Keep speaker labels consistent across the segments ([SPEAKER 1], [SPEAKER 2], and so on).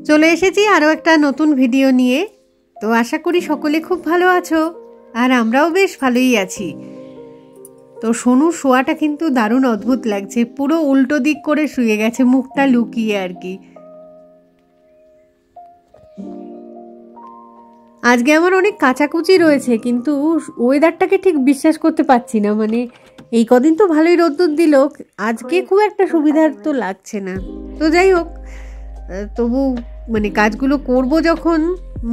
[SPEAKER 1] চলে এসেছি আরও একটা নতুন ভিডিও নিয়ে। তো আশা করি সকলে খুব ভালো আছো, আর আমরাও বেশ ভালোই আছি। তো সোনুর শোয়াটা কিন্তু দারুণ অদ্ভুত লাগছে, পুরো উল্টো দিক করে শুয়ে গেছে, মুখটা লুকিয়ে আর কি। আজকে আমার অনেক কাচাকুচি রয়েছে, কিন্তু ওয়েদারটাকে ঠিক বিশ্বাস করতে পারছি না। মানে এই কদিন তো ভালোই রোদ্দুর দিল, আজকে খুব একটা সুবিধার তো লাগছে না। তো যাই হোক, তবু মানে কাজগুলো করব যখন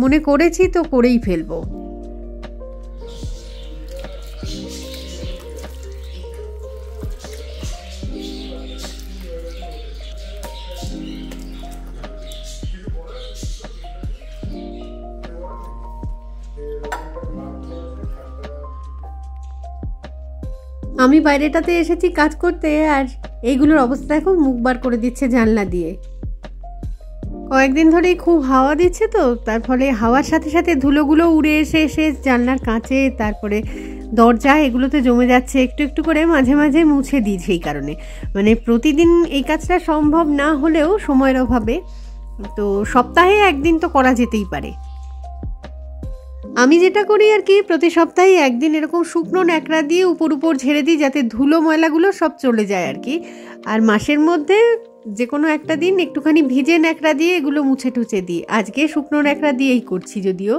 [SPEAKER 1] মনে করেছি তো করেই ফেলবো। আমি বাইরেটাতে এসেছি কাজ করতে, আর এইগুলোর অবস্থা দেখো, মুখ বার করে দিচ্ছে জানলা দিয়ে। কয়েকদিন ধরেই খুব হাওয়া দিচ্ছে, তো তার ফলে হাওয়ার সাথে সাথে ধুলোগুলো উড়ে এসে এসে জানলার কাঁচে, তারপরে দরজা, এগুলোতে জমে যাচ্ছে। একটু একটু করে মাঝে মাঝে মুছে দিই। সেই কারণে মানে প্রতিদিন এই কাজটা সম্ভব না হলেও সময়ের অভাবে তো সপ্তাহে একদিন তো করা যেতেই পারে। আমি যেটা করি আর কি, প্রতি সপ্তাহে একদিন এরকম শুকনো ন্যাকড়া দিয়ে উপর উপর ঝেড়ে দিই, যাতে ধুলো ময়লাগুলো সব চলে যায় আর কি। আর মাসের মধ্যে যে কোনো একটা দিন একটুখানি ভিজে ন্যাকড়া দিয়ে এগুলো মুছে টুছে দিই। আজকে শুকনো ন্যাকড়া দিয়েই করছি। যদিও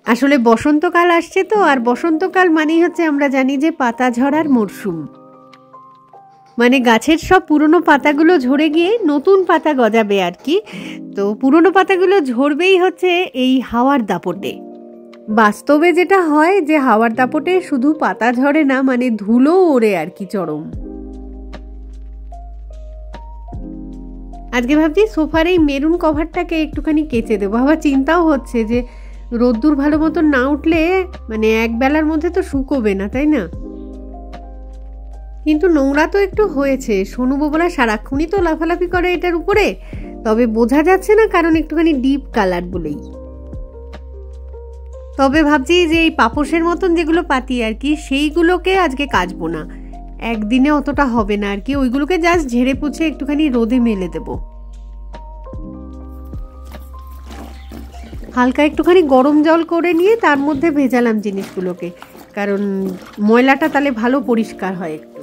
[SPEAKER 1] আসলে বসন্তকাল আসছে তো, আর বসন্তকাল মানেই হচ্ছে আমরা জানি যে পাতা ঝরার মরশুম। মানে গাছের সব পুরনো পাতাগুলো ঝরে গিয়ে নতুন পাতা গজাবে আর কি। তো পুরনো পাতাগুলো ঝরবেই হচ্ছে এই হাওয়ার দাপটে। বাস্তবে যেটা হয় যে হাওয়ার দাপটে শুধু পাতা ঝরে না, মানে ধুলো ওড়ে আর কি চরম। আজকে ভাবছি সোফার এই মেরুন কভারটাকে একটুখানি কেচে দেবো। আবার চিন্তাও হচ্ছে যে রোদ্দুর ভালো মতো না উঠলে মানে এক বেলার মধ্যে তো শুকোবে না, তাই না? কিন্তু নোংরা তো একটু হয়েছে। সোনু বাবুরা সারাক্ষণই তো লাফালাফি করে এটার উপরে, তবে বোঝা যাচ্ছে না কারণ একটুখানি ডিপ কালার বলেই। তবে ভাবছি যে এই পাপোশের মতন যেগুলো পাতি আর কি, সেইগুলোকে আজকে কাচবো না, একদিনে অতটা হবে না আর কি। ওইগুলোকে জাস্ট ঝেড়ে পুছে একটুখানি রোদে মেলে দেবো। হালকা একটুখানি গরম জল করে নিয়ে তার মধ্যে ভেজালাম জিনিসগুলোকে, কারণ ময়লাটা তাহলে ভালো পরিষ্কার হয় একটু।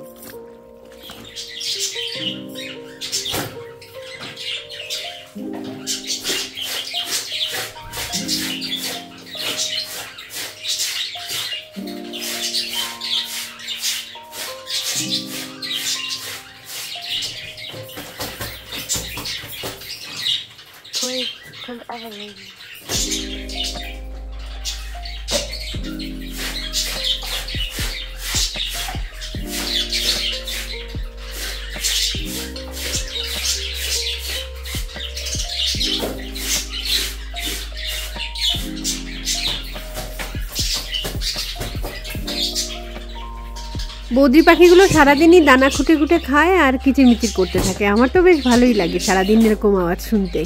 [SPEAKER 1] বদ্রি পাখিগুলো সারাদিনই দানা খুঁটে খুঁটে খায় আর কিচিরমিচির করতে থাকে। আমার তো বেশ ভালোই লাগে সারাদিন এরকম আওয়াজ শুনতে।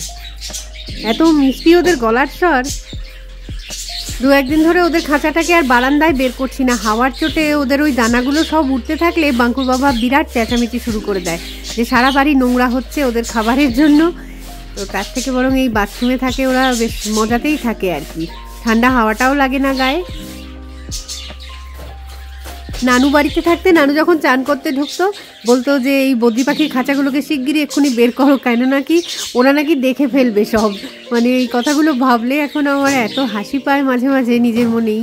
[SPEAKER 1] এত মিষ্টি ওদের গলার স্বর। দু একদিন ধরে ওদের খাঁচাটাকে আর বারান্দায় বের করছি না, হাওয়ার চোটে ওদের ওই দানাগুলো সব উঠতে থাকলে বাঙ্কুর বাবা বিরাট চেঁচামেচি শুরু করে দেয় যে সারা বাড়ি নোংরা হচ্ছে ওদের খাবারের জন্য। তো তার থেকে বরং এই বাথরুমে থাকে, ওরা বেশ মজাতেই থাকে আর কি, ঠান্ডা হাওয়াটাও লাগে না গায়ে। নানু বাড়িতে থাকতে নানু যখন চান করতে ঢুকতো বলতো যে এই বদ্রি পাখির খাঁচাগুলোকে শিগগিরই এক্ষুনি বের করো, কেন নাকি ওরা নাকি দেখে ফেলবে সব। মানে এই কথাগুলো ভাবলে এখন আমার এত হাসি পায় মাঝে মাঝে নিজের মনেই।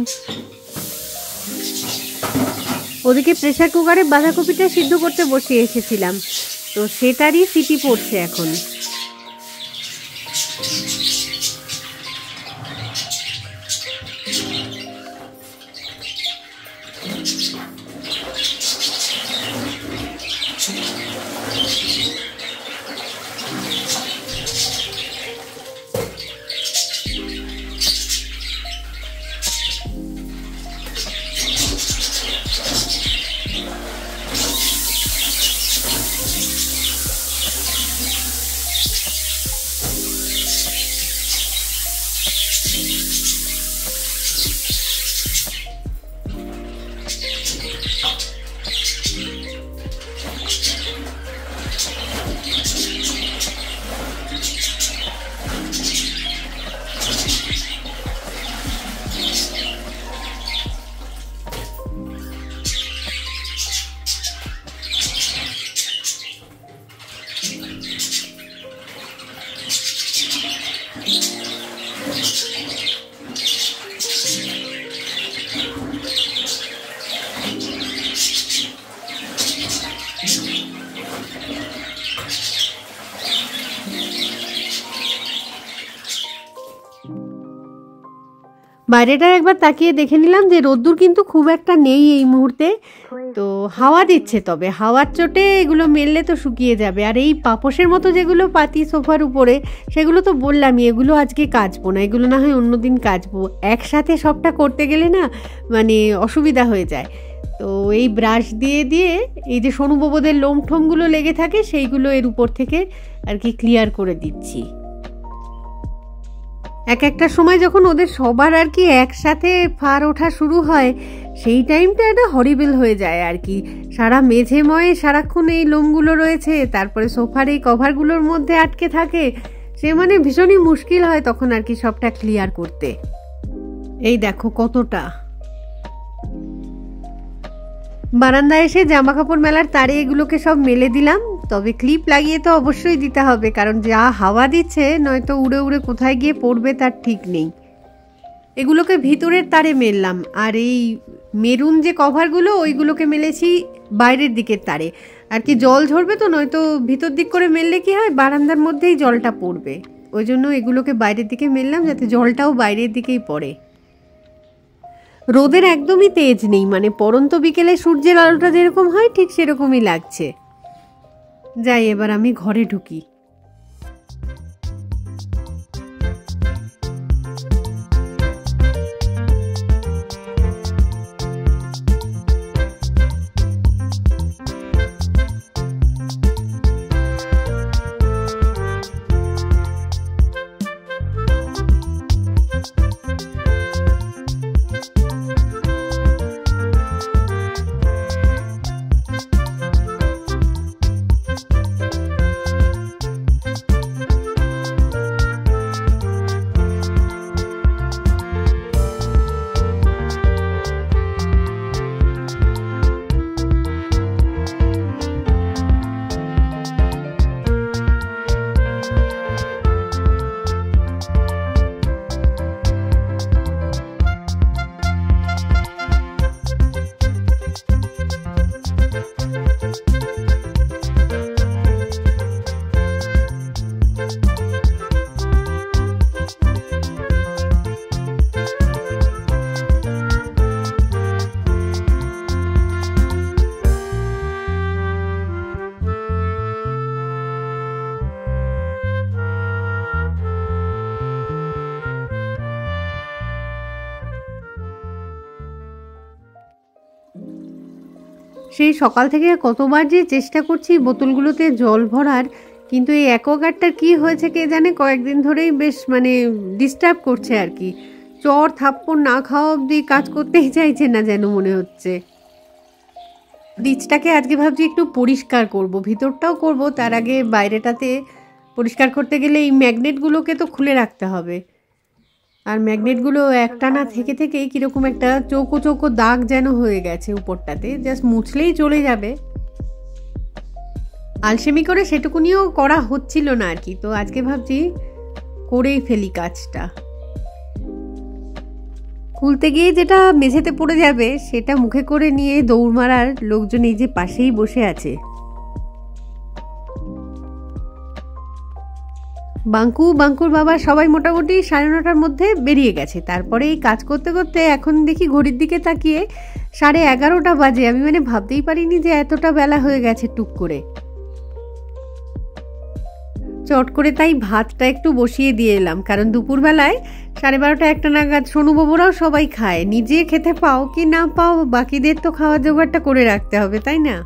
[SPEAKER 1] ওদিকে প্রেসার কুকারে বাঁধাকপিটা সিদ্ধ করতে বসিয়ে এসেছিলাম, তো সেটারই সিটি পড়ছে এখন। বাইরেটা একবার তাকিয়ে দেখে নিলাম যে রোদ্দুর কিন্তু খুব একটা নেই এই মুহূর্তে, তো হাওয়া দিচ্ছে, তবে হাওয়ার চোটে এগুলো মেললে তো শুকিয়ে যাবে। আর এই পাপোশের মতো যেগুলো পাতি সোফার উপরে, সেগুলো তো বললামই এগুলো আজকে কাচবো না, এগুলো না হয় অন্যদিন কাচবো। একসাথে সবটা করতে গেলে না মানে অসুবিধা হয়ে যায়। তো এই ব্রাশ দিয়ে দিয়ে এই যে সোনুবাবুদের লোম ঠোমগুলো লেগে থাকে সেইগুলো এর উপর থেকে আর কি ক্লিয়ার করে দিচ্ছি। এক একটা সময় যখন ওদের সবার আর কি একসাথে ফার ওঠা শুরু হয়, সেই টাইমটা একটা হরিবেল হয়ে যায় আর কি। সারা মেঝে ময়ে সারাক্ষণ এই লোমগুলো রয়েছে, তারপরে সোফার এই কভারগুলোর মধ্যে আটকে থাকে, সে মানে ভীষণই মুশকিল হয় তখন আর কি সবটা ক্লিয়ার করতে। এই দেখো কতটা। বারান্দায় এসে জামা কাপড় মেলার তারে এগুলোকে সব মেলে দিলাম, তবে ক্লিপ লাগিয়ে তো অবশ্যই দিতে হবে, কারণ যা হাওয়া দিচ্ছে নয়তো উড়ে উড়ে কোথায় গিয়ে পড়বে তার ঠিক নেই। এগুলোকে ভিতরের তারে মেললাম, আর এই মেরুন যে কভারগুলো ওইগুলোকে মেলেছি বাইরের দিকের তারে আর কি। জল ঝরবে তো, নয়তো ভিতর দিক করে মেললে কি হয় বারান্দার মধ্যেই জলটা পড়বে, ওই জন্য এগুলোকে বাইরের দিকে মেললাম যাতে জলটাও বাইরের দিকেই পড়ে। রোদের একদমই তেজ নেই, মানে পরন্ত বিকেলে সূর্যের আলোটা যেরকম হয় ঠিক সেরকমই লাগছে। যাই এবার আমি ঘরে ঢুকি। সেই সকাল থেকে কতবার যে চেষ্টা করছি বোতলগুলোতে জল ভরার, কিন্তু এই অ্যাকোয়াগার্ডটার কি হয়েছে কে জানে, কয়েকদিন ধরেই বেশ মানে ডিস্টার্ব করছে আর কি। চর থাপ্পড় না খাওয়া অবধি কাজ করতেই চাইছে না যেন মনে হচ্ছে। ফ্রিজটাকে আজকে ভাবছি একটু পরিষ্কার করব, ভিতরটাও করব, তার আগে বাইরেটাতে পরিষ্কার করতে গেলে এই ম্যাগনেটগুলোকে তো খুলে রাখতে হবে। আর ম্যাগনেটগুলো একটানা থেকে থেকে কীরকম একটা চৌকো চৌকো দাগ যেন হয়ে গেছে উপরটাতে, জাস্ট মুছলেই চলে যাবে। আলসেমি করে সেটুকুনিও করা হচ্ছিল না আর কি, তো আজকে ভাবছি করেই ফেলি কাজটা। খুলতে গিয়ে যেটা মেঝেতে পড়ে যাবে সেটা মুখে করে নিয়ে দৌড় মারার লোকজন এই যে পাশেই বসে আছে। বাঙ্কুর বাবা সবাই মোটামুটি 9:30টার মধ্যে বেরিয়ে গেছে। তারপরে এই কাজ করতে করতে এখন দেখি ঘড়ির দিকে তাকিয়ে 11:30টা বাজে। আমি মানে ভাবতেই পারিনি যে এতটা বেলা হয়ে গেছে টুক করে। চট করে তাই ভাতটা একটু বসিয়ে দিয়ে এলাম, কারণ দুপুরবেলায় 12:30-1টা নাগাদ সোনুবাবুরাও সবাই খায়। নিজে খেতে পাও কি না পাও, বাকিদের তো খাওয়ার জোগাড়টা করে রাখতে হবে, তাই না?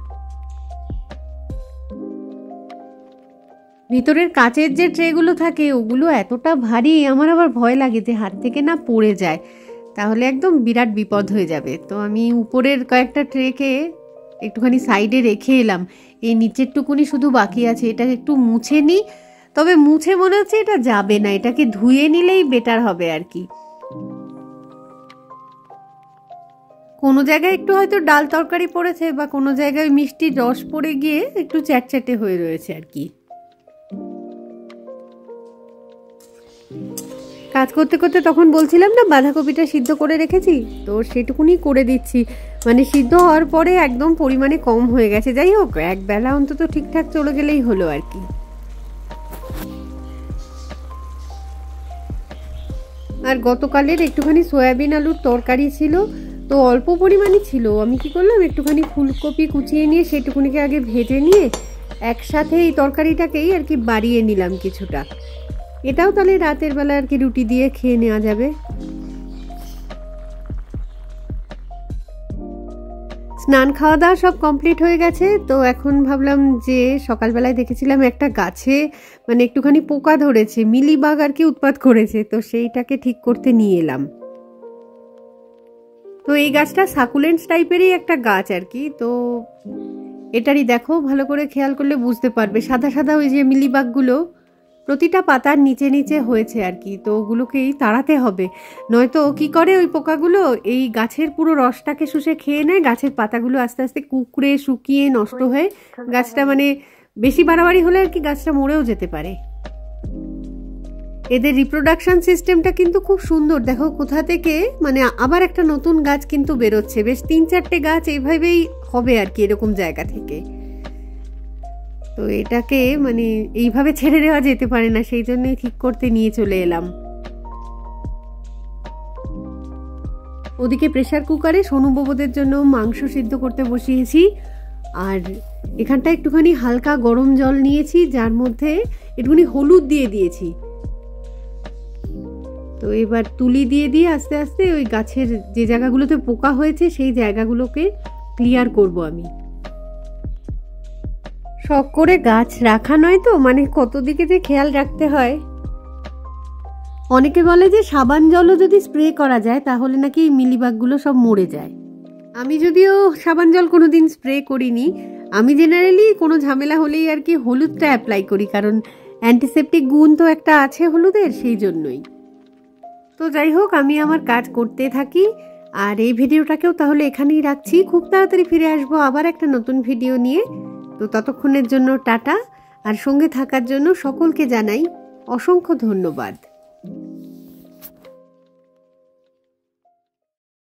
[SPEAKER 1] ভিতরের কাচের যে ট্রেগুলো থাকে ওগুলো এতটা ভারী, আমার আবার ভয় লাগে যে হাত থেকে না পড়ে যায়, তাহলে একদম বিরাট বিপদ হয়ে যাবে। তো আমি উপরের কয়েকটা ট্রেকে একটুখানি সাইডে রেখে এলাম। এই নিচের টুকুনি শুধু বাকি আছে, এটা একটু মুছে নিই। তবে মুছে মনে হচ্ছে এটা যাবে না, এটাকে ধুয়ে নিলেই বেটার হবে আর কি। কোনো জায়গায় একটু হয়তো ডাল তরকারি পড়েছে, বা কোনো জায়গায় মিষ্টির রস পড়ে গিয়ে একটু চ্যাটচ্যাটে হয়ে রয়েছে আর কি। কাজ করতে করতে তখন বলছিলাম না বাঁধাকপিটা সিদ্ধ করে রেখেছি, তো সেটুকুনি করে দিচ্ছি। মানে সিদ্ধ হওয়ার পরে একদম পরিমাণে কম হয়ে গেছে। যাই হোক, এক বেলা অন্তত ঠিকঠাক চলে গেলেই হলো আর কি। আর গতকালের একটুখানি সয়াবিন আলুর তরকারি ছিল, তো অল্প পরিমাণে ছিল। আমি কি করলাম, একটুখানি ফুলকপি কুচিয়ে নিয়ে সেটুকুনিকে আগে ভেজে নিয়ে একসাথে এই তরকারিটাকেই আর কি বাড়িয়ে নিলাম কিছুটা। এটাও তাহলে রাতের বেলা আর কি রুটি দিয়ে খেয়ে নেওয়া যাবে। স্নান খাওয়া দাওয়া সব কমপ্লিট হয়ে গেছে। তো এখন ভাবলাম যে সকালবেলায় দেখেছিলাম একটা গাছে মানে একটুখানি পোকা ধরেছে, মিলিবাগ আর কি উৎপাত করেছে, তো সেইটাকে ঠিক করতে নিয়ে এলাম। তো এই গাছটা সাকুলেন্টস টাইপেরই একটা গাছ আর কি। তো এটারই দেখো, ভালো করে খেয়াল করলে বুঝতে পারবে, সাদা সাদা ওই যে মিলিবাগগুলো প্রতিটা পাতার নিচে নিচে হয়েছে আর কি। তো ওগুলোকেই তাড়াতে হবে, নয়তো কি করে ওই পোকাগুলো এই গাছের পুরো রসটাকে শুষে খেয়ে নেয়। গাছের পাতাগুলো আস্তে আস্তে কুঁকড়ে শুকিয়ে নষ্ট হয়ে গাছটা মানে বেশি বাড়াবাড়ি হলে আর কি গাছটা মরেও যেতে পারে। এদের রিপ্রোডাকশন সিস্টেমটা কিন্তু খুব সুন্দর। দেখো কোথা থেকে মানে আবার একটা নতুন গাছ কিন্তু বেরোচ্ছে, বেশ 3-4টে গাছ এইভাবেই হবে আর কি এরকম জায়গা থেকে। তো এটাকে মানে এইভাবে ছেড়ে দেওয়া যেতে পারে না, সেই জন্যই ঠিক করতে নিয়ে চলে এলাম। ওদিকে প্রেসার কুকারে সোনুবাবুদের জন্য মাংস সিদ্ধ করতে বসিয়েছি। আর এখানটা একটুখানি হালকা গরম জল নিয়েছি, যার মধ্যে একটুখানি হলুদ দিয়ে দিয়েছি। তো এবার তুলি দিয়ে দিয়ে আস্তে আস্তে ওই গাছের যে জায়গাগুলোতে পোকা হয়েছে সেই জায়গাগুলোকে ক্লিয়ার করব আমি। শখ করে গাছ রাখা নয় তো, মানে কত দিকে যে খেয়াল রাখতে হয়। অনেকে বলে যে সাবান জলও যদি স্প্রে করা যায় তাহলে নাকি মিলিবাগগুলো সব মরে যায়। আমি যদিও সাবান জল কোনোদিন স্প্রে করিনি, আমি জেনারেলি কোনো ঝামেলা হলেই আর কি হলুদটা অ্যাপ্লাই করি, কারণ অ্যান্টিসেপটিক গুণ তো একটা আছে হলুদের, সেই জন্যই। তো যাই হোক, আমি আমার কাজ করতে থাকি। আর এই ভিডিওটাকেও তাহলে এখানেই রাখছি। খুব তাড়াতাড়ি ফিরে আসবো আবার একটা নতুন ভিডিও নিয়ে। তো ততক্ষণের জন্য টাটা। আর সঙ্গে থাকার জন্য সকলকে জানাই অসংখ্য ধন্যবাদ।